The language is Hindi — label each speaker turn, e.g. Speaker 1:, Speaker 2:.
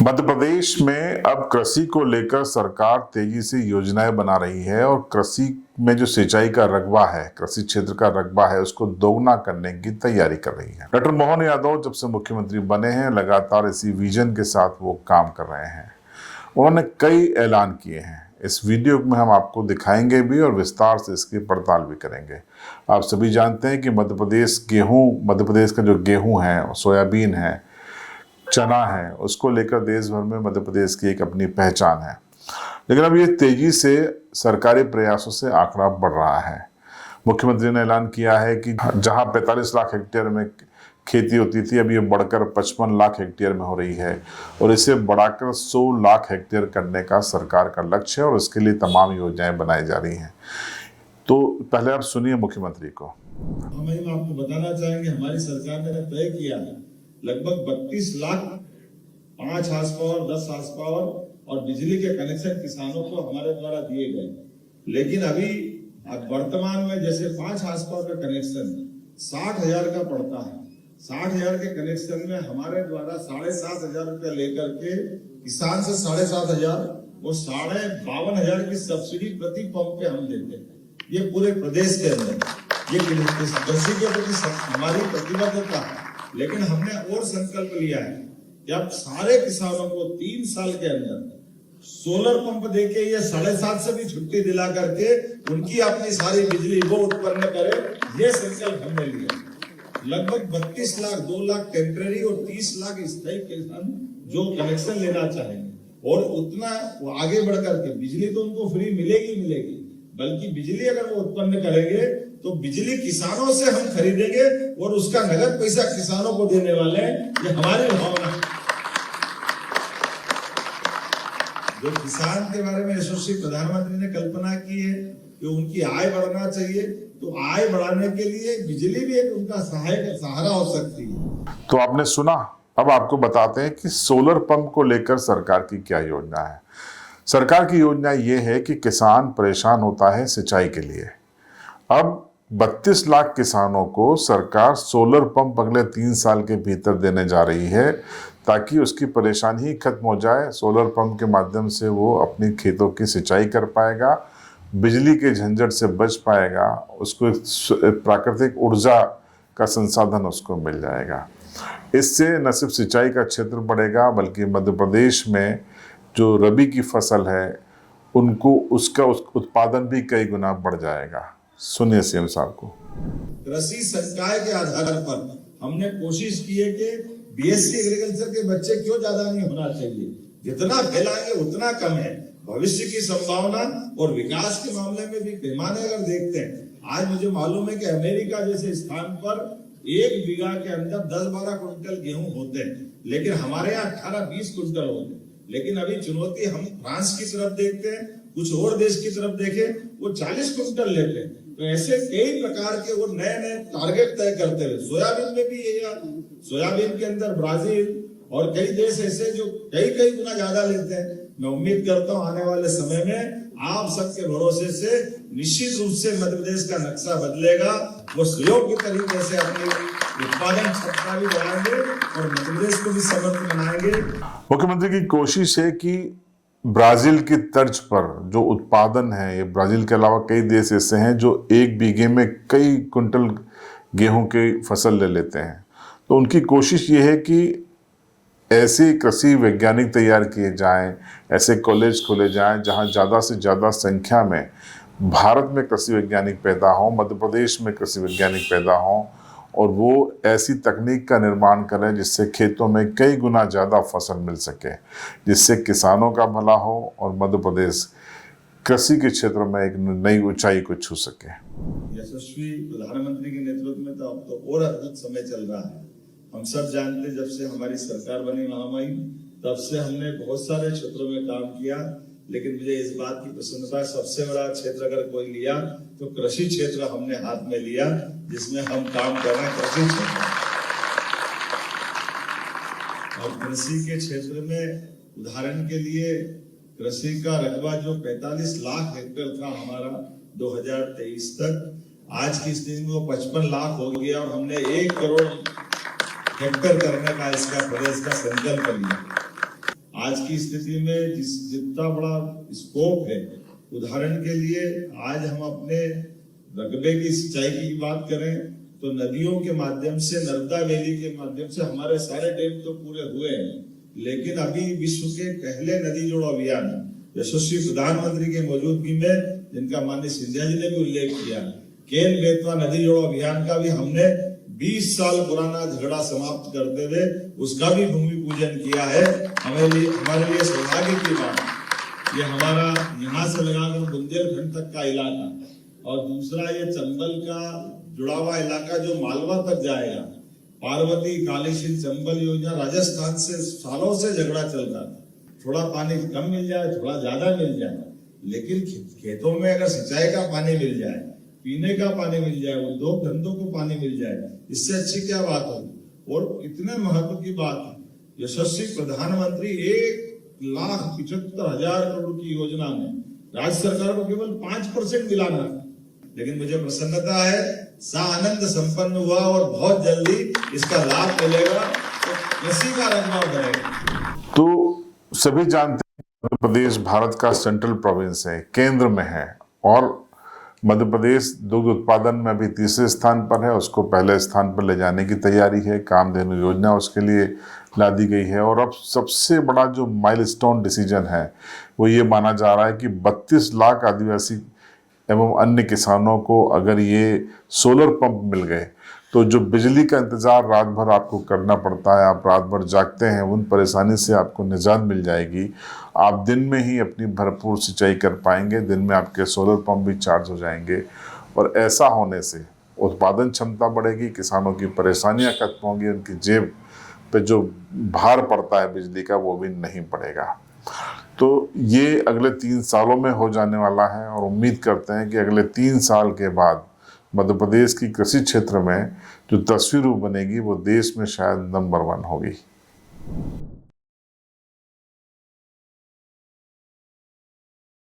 Speaker 1: मध्य प्रदेश में अब कृषि को लेकर सरकार तेजी से योजनाएं बना रही है और कृषि में जो सिंचाई का रकबा है, कृषि क्षेत्र का रकबा है, उसको दोगुना करने की तैयारी कर रही है। डॉक्टर मोहन यादव जब से मुख्यमंत्री बने हैं, लगातार इसी विजन के साथ वो काम कर रहे हैं। उन्होंने कई ऐलान किए हैं। इस वीडियो में हम आपको दिखाएंगे भी और विस्तार से इसकी पड़ताल भी करेंगे। आप सभी जानते हैं कि मध्य प्रदेश का जो गेहूं है, सोयाबीन है, चना है, उसको लेकर देश भर में मध्य प्रदेश की एक अपनी पहचान है। लेकिन अब ये तेजी से सरकारी प्रयासों से आंकड़ा बढ़ रहा है। मुख्यमंत्री ने ऐलान किया है कि जहां 45 लाख हेक्टेयर में खेती होती थी, अब ये बढ़कर 55 लाख हेक्टेयर में हो रही है और इसे बढ़ाकर 100 लाख हेक्टेयर करने का सरकार का लक्ष्य है और इसके लिए तमाम योजनाएं बनाई जा रही हैं। तो पहले आप सुनिए मुख्यमंत्री को।
Speaker 2: हम आपको बताना चाहेंगे, हमारी सरकार ने तय किया है लगभग 32 lakh 5 horse power, 10 horse power और बिजली के कनेक्शन किसानों को हमारे द्वारा दिए गए। लेकिन अभी वर्तमान में जैसे 5 हार्स पावर का कनेक्शन 60,000 का पड़ता है। 60,000 के कनेक्शन में हमारे द्वारा 7,500 रुपया लेकर के किसान से 7,500 वो 52,500 की सब्सिडी प्रति पंप पे हम देते हैं। ये पूरे प्रदेश के अंदर ये कृषि के प्रति हमारी प्रतिबद्धता है। लेकिन हमने और संकल्प लिया है कि अब सारे किसानों को 3 साल के अंदर सोलर पंप देके ये 7.5 से भी छुट्टी दिला करके उनकी अपनी सारी बिजली वो उत्पन्न करे, ये संकल्प हमने लिया। लगभग 32 लाख, 2 लाख टेम्परेरी और 30 लाख स्थायी किसान जो कनेक्शन लेना चाहेंगे और उतना वो आगे बढ़ करके बिजली तो उनको फ्री मिलेगी, बल्कि बिजली अगर वो उत्पन्न करेंगे तो बिजली किसानों से हम खरीदेंगे और उसका नगद पैसा किसानों को देने वाले हैं। ये हमारी भावना है। जो किसान के बारे में यशस्वी प्रधानमंत्री ने कल्पना की है कि उनकी आय बढ़ना चाहिए, तो आय बढ़ाने के लिए बिजली भी एक उनका सहारा हो सकती है।
Speaker 1: तो आपने सुना, अब आपको बताते हैं कि सोलर पंप को लेकर सरकार की क्या योजना है। सरकार की योजना ये है कि किसान परेशान होता है सिंचाई के लिए। अब 32 लाख किसानों को सरकार सोलर पंप अगले 3 साल के भीतर देने जा रही है ताकि उसकी परेशानी ही खत्म हो जाए। सोलर पंप के माध्यम से वो अपनी खेतों की सिंचाई कर पाएगा, बिजली के झंझट से बच पाएगा, उसको प्राकृतिक ऊर्जा का संसाधन उसको मिल जाएगा। इससे न सिर्फ सिंचाई का क्षेत्र बढ़ेगा बल्कि मध्य प्रदेश में जो रबी की फसल है उनको उसका उत्पादन भी कई गुना बढ़ जाएगा। सुनिए सीएम साहब को।
Speaker 2: कृषि संकाय के आधार पर हमने कोशिश की है कि बीएससी एग्रीकल्चर के बच्चे क्यों ज्यादा नहीं होना चाहिए, जितना फैलाएंगे उतना कम है। भविष्य की संभावना और विकास के मामले में भी पैमाने अगर देखते हैं, आज मुझे मालूम है कि अमेरिका जैसे स्थान पर 1 बीघा के अंदर 10-12 कुंटल गेहूं होते हैं, लेकिन हमारे यहाँ 18-20 कुंटल होते हैं। लेकिन अभी चुनौती हम फ्रांस की तरफ देखते हैं, कुछ और देश की तरफ देखें, वो 40 कुंटल लेते हैं। तो ऐसे कई प्रकार के वो नए टारगेट तय करते हैं। सोयाबीन में भी यही, सोयाबीन के अंदर ब्राजील और कई देश ऐसे जो कई गुना ज्यादा लेते हैं। मैं उम्मीद करता हूँ आने वाले समय में आप सबके भरोसे से निश्चित रूप से मध्य प्रदेश का नक्शा बदलेगा। वो सहयोग के तरीके से अपनी उत्पादन क्षमता भी बढ़ाएंगे और मध्य प्रदेश को भी समर्थ बनाएंगे।
Speaker 1: मुख्यमंत्री की कोशिश है कि ब्राजील की तर्ज पर जो उत्पादन है, ये ब्राजील के अलावा कई देश ऐसे हैं जो 1 बीघे में कई कुंटल गेहूं की फसल ले लेते हैं। तो उनकी कोशिश ये है कि ऐसे कृषि वैज्ञानिक तैयार किए जाएं, ऐसे कॉलेज खोले जाएं जहां ज़्यादा से ज़्यादा संख्या में भारत में कृषि वैज्ञानिक पैदा हों, मध्य प्रदेश में कृषि वैज्ञानिक पैदा हों और वो ऐसी तकनीक का निर्माण करें जिससे खेतों में कई गुना ज़्यादा फसल मिल सके, जिससे किसानों का भला हो और मध्य प्रदेश कृषि के क्षेत्र में एक नई ऊंचाई को छू सके।
Speaker 2: यशस्वी प्रधानमंत्री के नेतृत्व में तो अब तो और अद्भुत समय चल रहा है। हम सब जानते, जब से हमारी सरकार बनी महामहिम, तब से हमने बहुत सारे क्षेत्रों में काम किया। लेकिन मुझे इस बात की प्रसन्नता, सबसे बड़ा क्षेत्र अगर कोई लिया तो कृषि क्षेत्र हमने हाथ में लिया, जिसमें हम काम कर रहे हैं कृषि क्षेत्र। और कृषि के क्षेत्र में उदाहरण के लिए कृषि का रकबा जो 45 लाख हेक्टेयर था हमारा 2023 तक, आज की स्थिति में वो 55 लाख हो गया और हमने 1 करोड़ हेक्टेयर करने का इसका प्रदेश का संकल्प लिया। आज की स्थिति में जितना बड़ा स्कोप है, उदाहरण के लिए आज हम अपने रकबे की सिंचाई की बात करें तो नदियों के माध्यम से, नर्मदा वैली के माध्यम से हमारे सारे डैम तो पूरे हुए हैं, लेकिन अभी विश्व के पहले नदी जोड़ो अभियान यशस्वी प्रधानमंत्री की मौजूदगी में, जिनका माननीय सिंधिया जी ने भी उल्लेख किया, केन बेतवा नदी जोड़ो अभियान का भी हमने 20 साल पुराना झगड़ा समाप्त करते हुए उसका भी भूमि पूजन किया है। हमारे लिए सौभाग्य की बात, ये हमारा यहाँ से लगाकर बुंदेलखंड तक का इलाका, और दूसरा ये चंबल का जुड़ा हुआ इलाका जो मालवा तक जाएगा। पार्वती कालीसिंध चंबल योजना राजस्थान से सालों से झगड़ा चल रहा था, थोड़ा पानी कम मिल जाए, थोड़ा ज्यादा मिल जाए, लेकिन खेतों में अगर सिंचाई का पानी मिल जाए, पीने का पानी मिल जाए, उद्योग धंधों को पानी मिल जाए, इससे अच्छी क्या बात होगी। और इतने महत्व की बात है, यशस्वी प्रधानमंत्री 1,75,000 करोड़ की योजना में राज्य सरकार को केवल 5% मिलाना था, लेकिन मुझे प्रसन्नता है, आनंद संपन्न हुआ और बहुत जल्दी इसका लाभ मिलेगा, तो कृषि का रंगवा बढ़ेगा।
Speaker 1: तो सभी जानते हैं मध्य प्रदेश भारत का सेंट्रल प्रोविंस है, केंद्र में है, और मध्य प्रदेश दुग्ध उत्पादन में अभी तीसरे स्थान पर है। उसको पहले स्थान पर ले जाने की तैयारी है, कामधेनु योजना उसके लिए ला दी गई है। और अब सबसे बड़ा जो माइलस्टोन डिसीजन है वो ये माना जा रहा है कि 32 लाख आदिवासी एवं अन्य किसानों को अगर ये सोलर पंप मिल गए तो जो बिजली का इंतज़ार रात भर आपको करना पड़ता है, आप रात भर जागते हैं, उन परेशानी से आपको निजात मिल जाएगी। आप दिन में ही अपनी भरपूर सिंचाई कर पाएंगे, दिन में आपके सोलर पंप भी चार्ज हो जाएंगे, और ऐसा होने से उत्पादन क्षमता बढ़ेगी, किसानों की परेशानियां खत्म होंगी, उनकी जेब पे जो भार पड़ता है बिजली का वो भी नहीं पड़ेगा। तो ये अगले 3 सालों में हो जाने वाला है, और उम्मीद करते हैं कि अगले 3 साल के बाद मध्य प्रदेश की कृषि क्षेत्र में जो तस्वीर बनेगी वो देश में शायद नंबर 1 होगी।